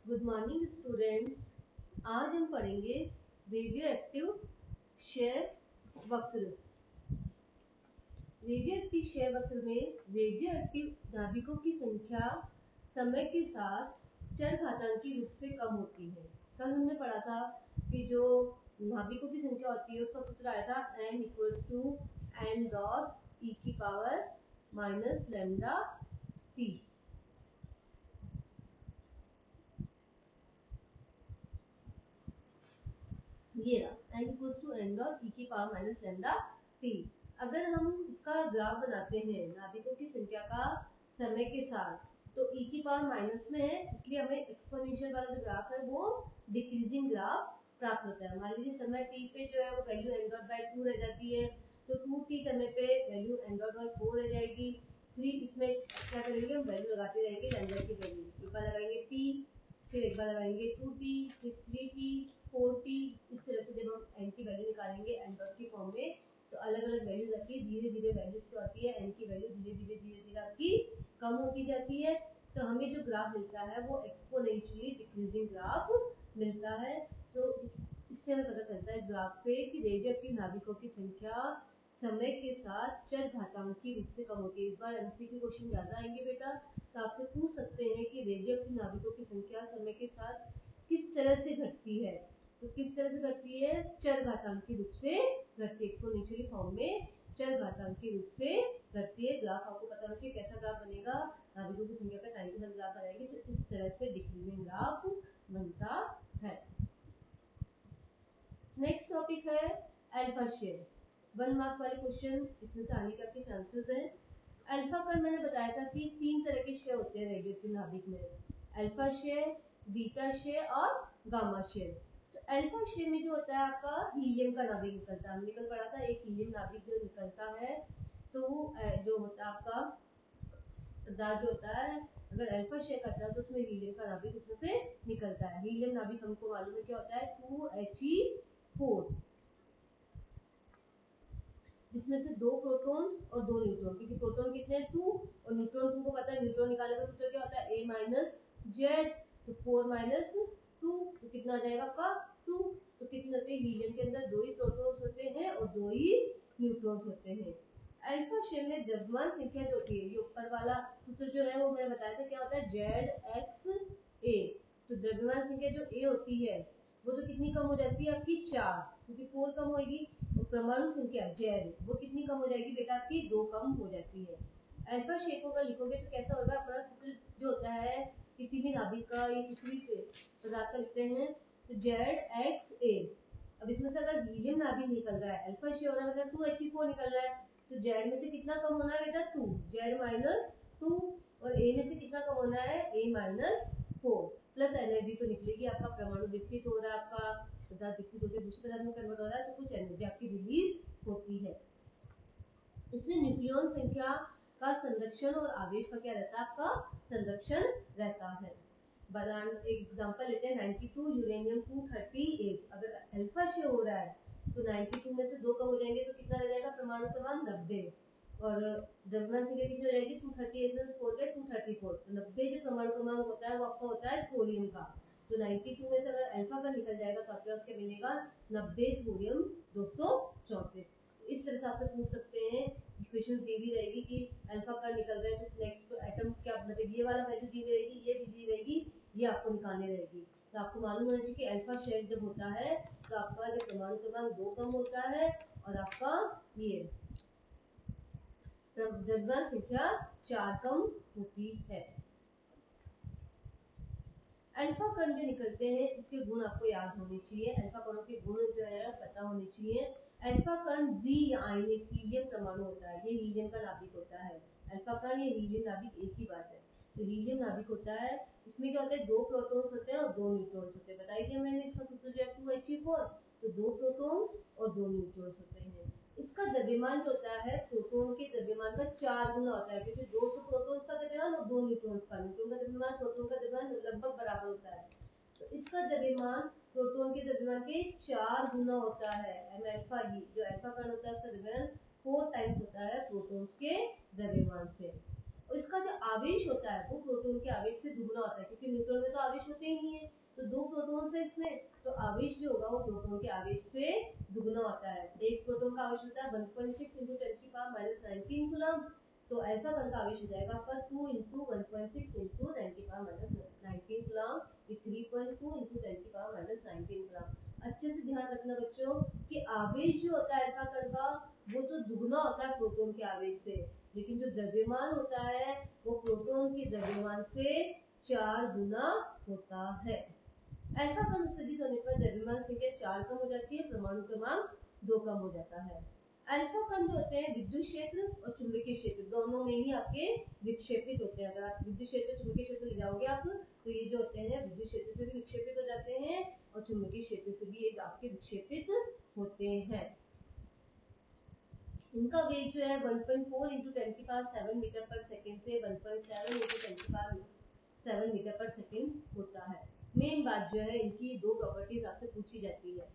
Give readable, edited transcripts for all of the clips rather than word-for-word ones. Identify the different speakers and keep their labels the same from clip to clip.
Speaker 1: Good morning students. आज हम पढ़ेंगे रेडियो एक्टिव क्षय वक्र। रेडियो एक्टिव क्षय वक्र में रेडियो एक्टिव नाभिकों की संख्या समय के साथ चरघातांकी रूप से कम होती है। कल हमने पढ़ा था कि जो नाभिकों की संख्या होती है उसका सूत्र आया था n = n डॉट e की पावर माइनस लैम्डा t। ये रहा n = n डॉट e की पावर माइनस लैम्डा t। अगर हम इसका ग्राफ बनाते हैं नाभिकों की संख्या का समय के साथ, तो e की पावर माइनस में है, इसलिए हमें एक्सपोनेंशियल वाला जो ग्राफ है वो डिक्रीजिंग ग्राफ प्राप्त होता है। मान लीजिए समय t पे जो है वो वैल्यू n डॉट बाय 2 रह जाती है, तो 2t समय पे वैल्यू n डॉट बाय 4 रह जाएगी। 3 इसमें क्या करेंगे, हम वैल्यू लगाते रहेंगे लैम्डा की वैल्यू। एक बार लगाएंगे t, फिर एक बार लगाएंगे 2t, फिर 3t, 4t। इस तरह से जब हम n की वैल्यू निकालेंगे n डॉट की फॉर्म में, तो अलग अलग वैल्यूज आती है। धीरे धीरे वैल्यूज जो आती है n की वैल्यू धीरे धीरे आपकी कम होती जाती है। तो हमें जो ग्राफ मिलता है वो एक्सपोनेंशियली डिक्रीजिंग ग्राफ मिलता है। तो इससे हमें पता चलता है इस ग्राफ से कि रेडियोएक्टिव नाभिकों की संख्या समय के साथ चरघातांकी रूप से कम होती है। इस बार एमसीक्यू क्वेश्चन ज्यादा आएंगे बेटा, तो आपसे पूछ सकते हैं कि रेडियोएक्टिव नाभिकों की संख्या समय के साथ किस तरह से घटती है। तो किस तरह से घटती है, चरघातांकी रूप से घटती है, एक्सपोनेंशियल फॉर्म में चरघातांकी रूप से घटती है। ग्राफ आपको पता होना चाहिए कैसा ग्राफ बनेगा, नाभिकों की संख्या का टाइम के साथ ग्राफ बनाएंगे तो इस तरह से डिक्रीजिंग ग्राफ बनता है। नेक्स्ट टॉपिक है अल्फा शेयर। 1 मार्क वाले क्वेश्चन इसमें से आने के आपके चांसेस हैं। अल्फा पर मैंने बताया था कि 3 तरह के शेयर होते हैं रेडियोएक्टिव नाभिक में, अल्फा शेयर, बीटा शेयर और गामा शेयर। तो अल्फा शेयर में जो होता है आपका हीलियम का नाभिक निकलता है। हमने कल पढ़ा था एक हीलियम नाभिक जो निकलता है, तो जो होता है आपका पदार्थ जो होता है, अगर अल्फा शेयर करता है तो उसमें हीलियम का नाभिक उसमें से निकलता है। हीलियम नाभिक हमको मालूम है क्या होता है, 2He4, जिसमें से 2 प्रोटॉन्स और 2 न्यूट्रॉन। क्योंकि प्रोटॉन कितने हैं 2 और न्यूट्रॉन तुमको पता है, न्यूट्रॉन निकालने का सूत्र क्या होता है A-Z। तो 4-2 तो कितना आ जाएगा आपका 2। तो कितने होते हैं, हीलियम के अंदर 2 ही प्रोटॉन्स होते हैं और 2 ही न्यूट्रॉन्स होते हैं। अल्फा शेयर में द्रव्यमान संख्या जो होती है, ये ऊपर वाला सूत्र जो है वो मैंने बताया था क्या होता है ZXA। तो द्रव्यमान संख्या जो A होती है वो तो कितनी कम हो जाती है आपकी 4, क्योंकि 4 कम होगी। परमाणु संख्या Z वो कितनी कम हो जाएगी बेटा आपकी 2 कम हो जाती है। अल्फा शेयर को अगर लिखोगे तो कैसा होगा, अपना सूत्र जो होता है किसी भी नाभिक का या किसी भी पदार्थ का लिखते हैं तो ZXA। अब इसमें से अगर हीलियम नाभिक निकल रहा है, अल्फा शेयर हो रहा है मतलब 2He4 निकल रहा है, तो Z में से कितना कम होना है बेटा 2, Z-2, और A में से कितना कम होना है A-4 प्लस एनर्जी तो निकलेगी। आपका परमाणु विकसित हो रहा है, आपका पदार्थ विकसित होकर दूसरे पदार्थ में कन्वर्ट हो रहा है, तो कुछ एनर्जी आपकी रिलीज होती है। इसमें न्यूक्लियॉन संख्या का संरक्षण और आवेश का क्या रहता है, आपका संरक्षण रहता है। एक एग्जांपल लेते हैं 92 यूरेनियम 238। अगर अल्फा शेयर हो रहा है तो 92 में से 2 कम हो जाएंगे तो कितना रह जाएगा परमाणु क्रमांक 90, और द्रव्यमान संख्या कितनी हो जाएगी 238 में 4 गए 234। तो 90 जो परमाणु क्रमांक होता है वो आपका होता है थोरियम का। तो 92 में से अगर अल्फा का निकल जाएगा तो आपके पास क्या मिलेगा 90 थोरियम 234। इस तरह से आपसे पूछ सकते हैं, इक्वेशन दी भी रहेगी कि अल्फा का निकल रहा है तो नेक्स्ट एटम्स क्या, मतलब ये वाला वैल्यू दी रहेगी, ये भी दी रहेगी, ये आपको निकालनी रहेगी। तो आपको मालूम होना चाहिए कि अल्फा शेयर जब होता है तो आपका जो परमाणु क्रमांक 2 कम होता है और आपका ये द्रव्यमान संख्या 4 कम होती है। अल्फा कण जो निकलते हैं इसके गुण आपको याद होने चाहिए, अल्फा कणों के गुण जो है पता होने चाहिए। अल्फा कण द्विआयनिक हीलियम परमाणु होता है, ये हीलियम का नाभिक होता है। अल्फा कण ये हीलियम नाभिक एक ही बात है। तो हीलियम नाभिक होता है, इसमें क्या होता है 2 प्रोटॉन्स होते हैं और 2 न्यूट्रॉन्स होते हैं। बताई दिया मैंने इसका सूत्र जो है 2He4, तो 2 प्रोटॉन्स और 2 न्यूट्रॉन्स होते हैं। इसका द्रव्यमान जो होता है प्रोटॉन के द्रव्यमान का 4 गुना होता है, क्योंकि 2 तो प्रोटॉन्स का द्रव्यमान और 2 न्यूट्रॉन्स का। न्यूट्रॉन का द्रव्यमान प्रोटॉन का द्रव्यमान लगभग बराबर होता है, तो इसका द्रव्यमान प्रोटॉन के द्रव्यमान के 4 गुना होता है। अल्फा ही जो अल्फा कण होता है उसका द्रव्यमान 4 टाइम्स होता है प्रोटॉन्स के द्रव्यमान से। और इसका जो आवेश होता है वो प्रोटॉन के आवेश से दुगना होता है, क्योंकि न्यूट्रॉन में तो आवेश होते ही नहीं है, तो 2 प्रोटॉन है इसमें, तो आवेश जो होगा वो प्रोटॉन के आवेश से दुगना होता है। एक प्रोटॉन का आवेश होता है 1.6 × 10⁻19 कूलम, तो अल्फा कण का आवेश हो जाएगा आपका 2 × 1.6 × 10⁻19 कूलम, ये 3.2 × 10⁻19 कूलम। अच्छे से ध्यान रखना बच्चों कि आवेश जो होता है अल्फा कण का वो तो दुगना होता है प्रोटॉन के आवेश से, लेकिन जो द्रव्यमान होता है वो प्रोटॉन के द्रव्यमान से 4 गुना होता है। अल्फा कण उत्सर्जित होने पर द्रव्यमान संख्या 4 कम हो जाती है, परमाणु क्रमांक 2 कम हो जाता है। अल्फा कण जो होते हैं विद्युत क्षेत्र और चुंबकीय क्षेत्र दोनों में ही आपके विक्षेपित होते हैं। अगर आप विद्युत क्षेत्र चुंबकीय क्षेत्र ले जाओगे आप, तो ये जो होते हैं विद्युत क्षेत्र से भी विक्षेपित हो जाते हैं और चुंबकीय क्षेत्र से भी ये आपके विक्षेपित होते हैं। इनका वेग जो है 1.4 × 10⁻7 मीटर पर सेकंड से 1.7 × 10⁻7 मीटर पर सेकंड होता है। मेन बात जो है इनकी दो प्रॉपर्टीज आपसे पूछी जाती है।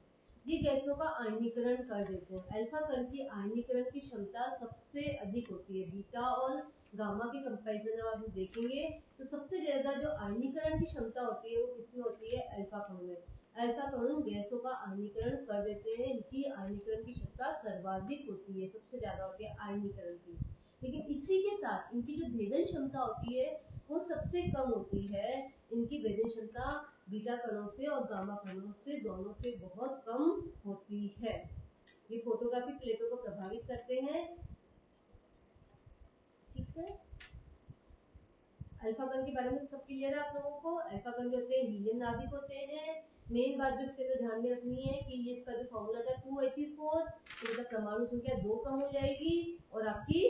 Speaker 1: ये गैसों का आयनीकरण कर देते हैं। अल्फा कण की आयनीकरण की क्षमता सबसे अधिक होती है, बीटा और गामा के कंपैरिजन में आप देखेंगे तो सबसे ज्यादा जो आयनीकरण की क्षमता होती है वो किसमें होती है, अल्फा कण में। अल्फा कण गैसों का आयनीकरण कर देते हैं, इनकी आयनीकरण की क्षमता सर्वाधिक होती है, सबसे ज्यादा होती है आयनीकरण की। लेकिन इसी के साथ इनकी जो भेदन क्षमता होती है वो सबसे कम होती है। इनकी भेदन क्षमता बीटा कणों से और गामा कणों से दोनों से बहुत कम होती है। ये फोटोग्राफी प्लेटों को प्रभावित करते हैं। ठीक है, अल्फा कण के बारे में सब क्लियर है आप लोगों को। अल्फा कण जो होते हैं हीलियम नाभिक होते हैं। मेन बात जो इसके अंदर ध्यान में रखनी है कि ये इसका जो फॉर्मूला था 2He4, तो मतलब परमाणु संख्या 2 कम हो जाएगी और आपकी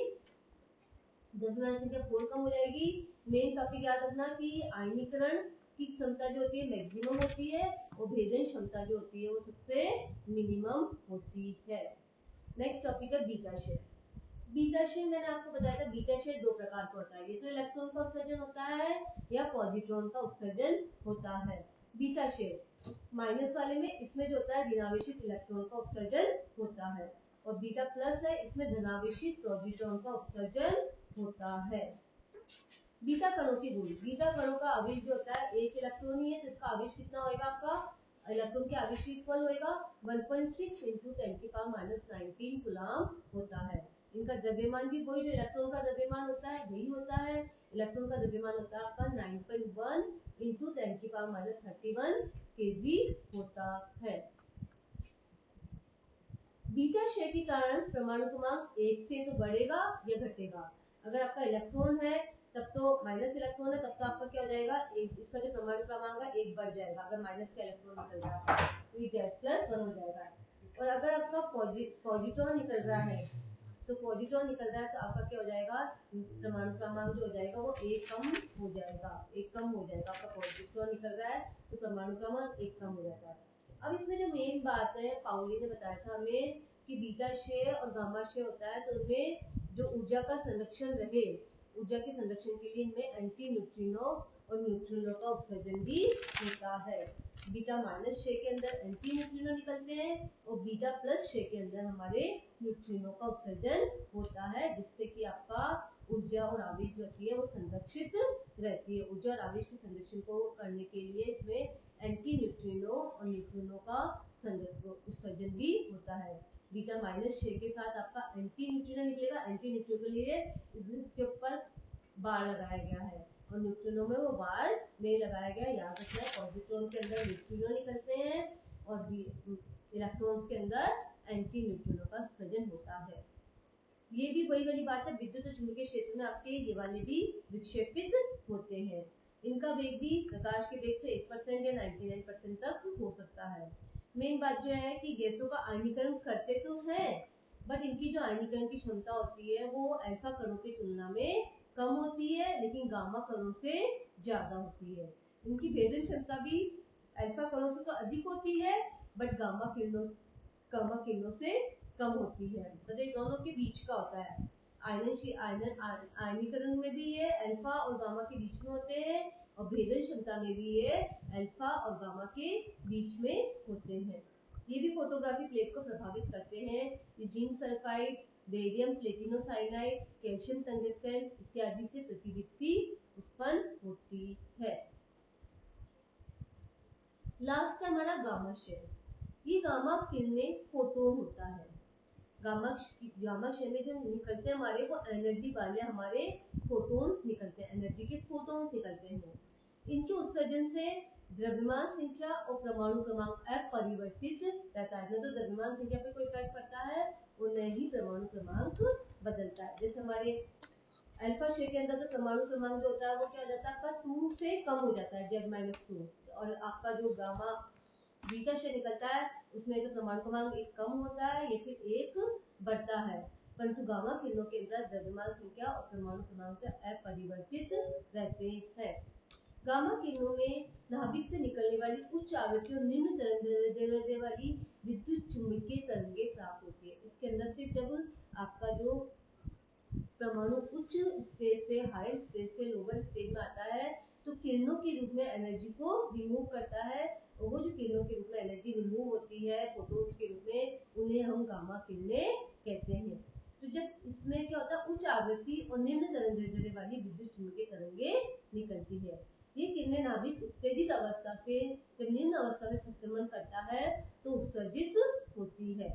Speaker 1: द्रव्यमान संख्या 4 कम हो जाएगी। मेन टॉपिक याद रखना कि आयनीकरण की क्षमता जो होती है मैक्सिमम होती है और भेदन क्षमता जो होती है वो सबसे मिनिमम होती है। नेक्स्ट टॉपिक है बीटा शेल। बीटा शेल मैंने आपको बताया था, बीटा शेल दो प्रकार का होता है, ये तो इलेक्ट्रॉन का उत्सर्जन होता है या पॉजिट्रॉन का उत्सर्जन होता है। बीटा शेल माइनस वाले में इसमें जो होता है ऋणावेशित इलेक्ट्रॉन का उत्सर्जन होता है और बीटा प्लस है इसमें धनावेशित पॉजिट्रॉन का उत्सर्जन होता है। बीटा कणों की गुण, बीटा कणों का आवेश जो होता है एक इलेक्ट्रॉन ही है, तो इसका आवेश कितना होएगा, आपका इलेक्ट्रॉन के आवेश की इक्वल होएगा 1.6 × 10⁻19 कूलम होता है। इनका द्रव्यमान भी वही जो इलेक्ट्रॉन का द्रव्यमान होता है वही होता है। इलेक्ट्रॉन का द्रव्यमान होता है आपका 9.1 × 10⁻31 kg होता है। बीटा क्षय के कारण परमाणु क्रमांक 1 से तो बढ़ेगा या घटेगा। अगर आपका इलेक्ट्रॉन है तब तो माइनस इलेक्ट्रॉन है तब तो आपका क्या हो जाएगा, एक इसका जो परमाणु क्रमांक है 1 बढ़ जाएगा। अगर माइनस का इलेक्ट्रॉन निकल जाता है तो ये Z+1 हो जाएगा। और अगर आपका पॉजिट्रॉन निकल रहा है तो पॉजिट्रॉन निकल रहा है तो आपका क्या हो जाएगा, परमाणु क्रमांक जो हो जाएगा वो 1 कम हो जाएगा, 1 कम हो जाएगा। आपका पॉजिट्रॉन निकल रहा है तो परमाणु क्रमांक 1 कम हो जाता है। अब इसमें जो मेन बात है पाउली ने बताया था हमें कि बीटा क्षय और गामा क्षय होता है, तो उनमें जो ऊर्जा का संरक्षण रहे, ऊर्जा के संरक्षण के लिए इनमें एंटी न्यूट्रिनो और न्यूट्रिनो का उत्सर्जन भी होता है। बीटा माइनस क्षय के अंदर एंटी न्यूट्रिनो निकलते हैं और बीटा प्लस क्षय के अंदर हमारे न्यूट्रिनो का उत्सर्जन होता है, जिससे कि आपका ऊर्जा और आवेश जो होती है वो संरक्षित रहती है। ऊर्जा और आवेश के संरक्षण को करने के लिए इसमें एंटी न्यूट्रिनो और न्यूट्रिनो का उत्सर्जन भी होता है। बीटा माइनस 6 के साथ आपका एंटी न्यूट्रिनो निकलेगा, एंटी न्यूट्रिनो के लिए इसके ऊपर बार लगाया गया है और न्यूट्रिनो में वो बार नहीं लगाया गया। याद रखना है पॉजिट्रॉन के अंदर न्यूट्रिनो निकलते हैं और इलेक्ट्रॉन्स के अंदर एंटी न्यूट्रिनो का उत्सर्जन होता है। ये भी वही वाली बात है, विद्युत और चुंबकीय क्षेत्र में आपके ये वाले भी विक्षेपित होते हैं। इनका वेग भी प्रकाश के वेग से 1% या 99% तक हो सकता है। मेन बात जो है कि गैसों का आयनीकरण करते तो हैं, बट इनकी जो आयनीकरण की क्षमता होती है वो अल्फा कणों की तुलना में कम होती है, लेकिन गामा कणों से ज्यादा होती है। इनकी भेदन क्षमता भी अल्फा कणों से तो अधिक होती है, बट गामा किरणों से कम होती है। मतलब ये दोनों के बीच का होता है। आयनीकरण में भी ये अल्फा और गामा के बीच में होते हैं और भेदन क्षमता में भी ये अल्फा और गामा के बीच में होते हैं। ये भी फोटोग्राफी प्लेट को प्रभावित करते हैं। ये zinc sulphide, barium platinocyanide, calcium tungsten इत्यादि से प्रतिदीप्ति उत्पन्न होती है। लास्ट है हमारा गामा शेल। ये गामा किरणें फोटोन होता है। गामा शेल में जो निकलते हैं हमारे वो एनर्जी वाले हमारे फोटोन्स निकलते हैं, एनर्जी के फोटोन्स निकलते हैं। इनके उत्सर्जन से द्रव्यमान संख्या और परमाणु क्रमांक अपरिवर्तित रहता है। न तो द्रव्यमान संख्या पे कोई इफेक्ट पड़ता है और न ही परमाणु क्रमांक बदलता है। जैसे हमारे अल्फा शेल के अंदर तो परमाणु क्रमांक जो होता है वो क्या हो जाता है, आपका 2 से कम हो जाता है, Z-2। और आपका जो गामा बीटा शेल निकलता है उसमें जो परमाणु क्रमांक 1 कम होता है या फिर 1 बढ़ता है। परंतु गामा किरणों के अंदर द्रव्यमान संख्या और परमाणु क्रमांक अपरिवर्तित रहते हैं। गामा किरणों में नाभिक से निकलने वाली उच्च आवृत्ति और निम्न तरंगदैर्घ्य वाली विद्युत चुंबकीय तरंगें प्राप्त होती है। इसके अंदर से जब आपका जो परमाणु उच्च स्टेज से हाई स्टेज से लोअर स्टेज में आता है तो किरणों के रूप में एनर्जी को रिमूव करता है, और वो जो किरणों के रूप में एनर्जी रिमूव होती है फोटोन्स के रूप में, उन्हें हम गामा किरणें कहते हैं। तो जब इसमें क्या होता है, उच्च आवृत्ति और निम्न तरंगदैर्घ्य वाली विद्युत चुंबकीय तरंगें निकलती है। ये किरणें नाभिक उत्तेजित अवस्था से जब निम्न अवस्था में संक्रमण करता है तो उत्सर्जित होती है।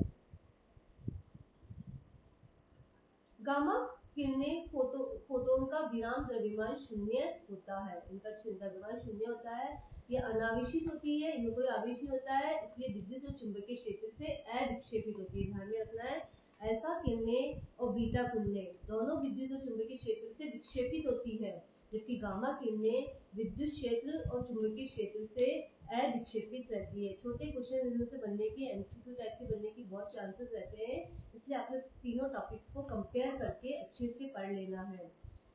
Speaker 1: गामा किरणें फोटोन का विराम द्रव्यमान शून्य होता है, इनका द्रव्यमान शून्य होता है। ये अनावेशित होती है, इनमें कोई आवेश नहीं होता है, इसलिए विद्युत और चुंबकीय क्षेत्र से अविक्षेपित होती है। ध्यान में रखना है, अल्फा किरणें और बीटा किरणें दोनों विद्युत और चुंबकीय क्षेत्र से विक्षेपित होती है, जबकि गामा किरणें विद्युत क्षेत्र और चुंबकीय क्षेत्र से अविक्षेपित रहती है। छोटे क्वेश्चन इनमें से बनने की, एमसीक्यू टाइप के बनने की बहुत चांसेस रहते हैं, इसलिए आपने तीनों टॉपिक्स को कंपेयर करके अच्छे से पढ़ लेना है।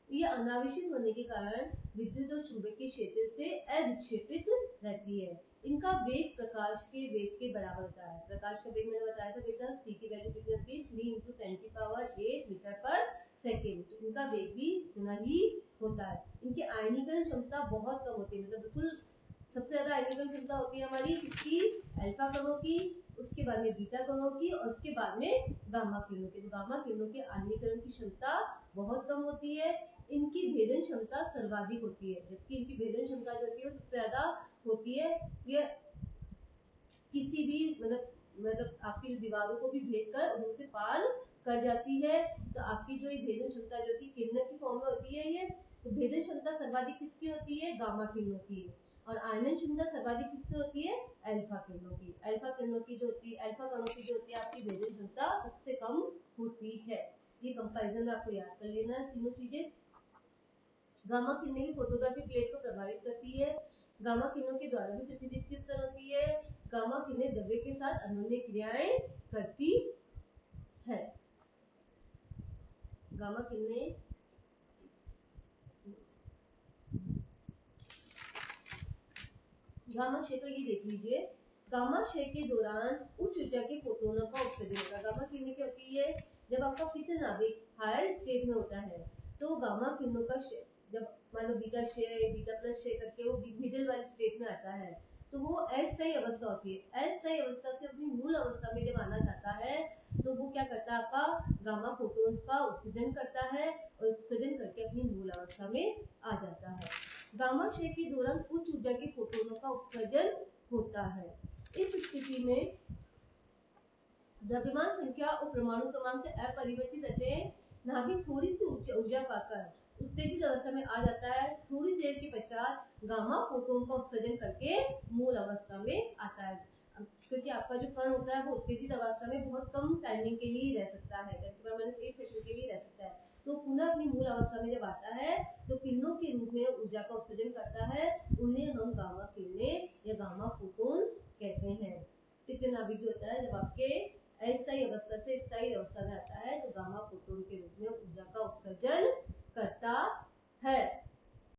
Speaker 1: ये अनावेशित होने के कारण विद्युत और चुंबकीय क्षेत्र से अविक्षेपित रहती है। इनका वेग प्रकाश के वेग के बराबर होता है। प्रकाश का वेग मैंने बताया था बेटा, c की वैल्यू कितनी होती है, 3 × 10⁸ मीटर पर सेकेंड। तो इनका वेग भी इतना ही होता है। इनकी आयनीकरण क्षमता बहुत कम होती है, मतलब बिल्कुल सबसे ज्यादा आयनीकरण क्षमता होती है हमारी किसकी, अल्फा कणों की, उसके बाद में बीटा कणों की और उसके बाद में गामा किरणों की। तो गामा किरणों की आयनीकरण की क्षमता बहुत कम होती है। इनकी भेदन क्षमता सर्वाधिक होती है, जबकि इनकी भेदन क्षमता जो होती है वो सबसे ज्यादा होती है। ये किसी भी मतलब आपकी दीवारों को भी भेद कर उनसे पार कर जाती है। तो आपकी जो ये भेदन क्षमता जो होती है किरणों की फॉर्म में होती है, ये तो भेदन क्षमता सर्वाधिक किसकी होती है, गामा किरणों की। और आयनन क्षमता सर्वाधिक किससे होती है, अल्फा किरणों की। अल्फा किरणों की जो होती है, अल्फा कणों की जो होती है आपकी भेदन क्षमता सबसे कम होती है। ये कंपैरिजन में आपको याद कर लेना है तीनों चीजें। गामा किरणें भी फोटोग्राफी प्लेट को प्रभावित करती है। गामा किरणों के द्वारा भी प्रतिदीप्ति उत्पन्न होती है। गामा किरणें द्रव्य के साथ अन्योन्य क्रियाएं करती है। गामा किरणें गामा क्षय का ये देख लीजिए, गामा क्षय के दौरान उच्च ऊर्जा के फोटोनों का उत्सर्जन होता है। गामा किरणें क्या होती है, जब आपका फिक्र नाभिक हायर स्टेट में होता है तो गामा किरणों का जब मतलब बीटा क्षय बीटा प्लस क्षय करके वो मिडिल वाली स्टेट में आता है तो वो अस्थायी अवस्था होती है। अस्थायी अवस्था से अपनी मूल अवस्था में जब आना चाहता है तो वो क्या करता है, आपका गामा फोटोन्स का उत्सर्जन करता है और उत्सर्जन करके अपनी मूल अवस्था में आ जाता है। गामा क्षय के दौरान उच्च ऊर्जा के फोटोनों का उत्सर्जन होता है। इस स्थिति में द्रव्यमान संख्या और परमाणु क्रमांक अपरिवर्तित रहते हैं। नाभिक थोड़ी सी ऊर्जा पाकर उत्तेजित अवस्था में आ जाता है। थोड़ी देर के पश्चात गामा फोटोन का उत्सर्जन करके मूल अवस्था में आता है, क्योंकि आपका जो कण होता है वो उत्तेजित अवस्था में बहुत कम टाइमिंग के लिए रह सकता है, 10⁻⁸ सेकंड के लिए रह सकता है। तो पुनः अपनी मूल अवस्था में जब आता है तो किरणों के रूप में ऊर्जा का उत्सर्जन करता है, उन्हें हम गामा किरणें या गामा फोटोन्स कहते हैं। फिक्र नाभिक जो होता है जब आपके अस्थायी अवस्था से स्थायी अवस्था में आता है तो गामा फोटोन के रूप में ऊर्जा का उत्सर्जन करता है।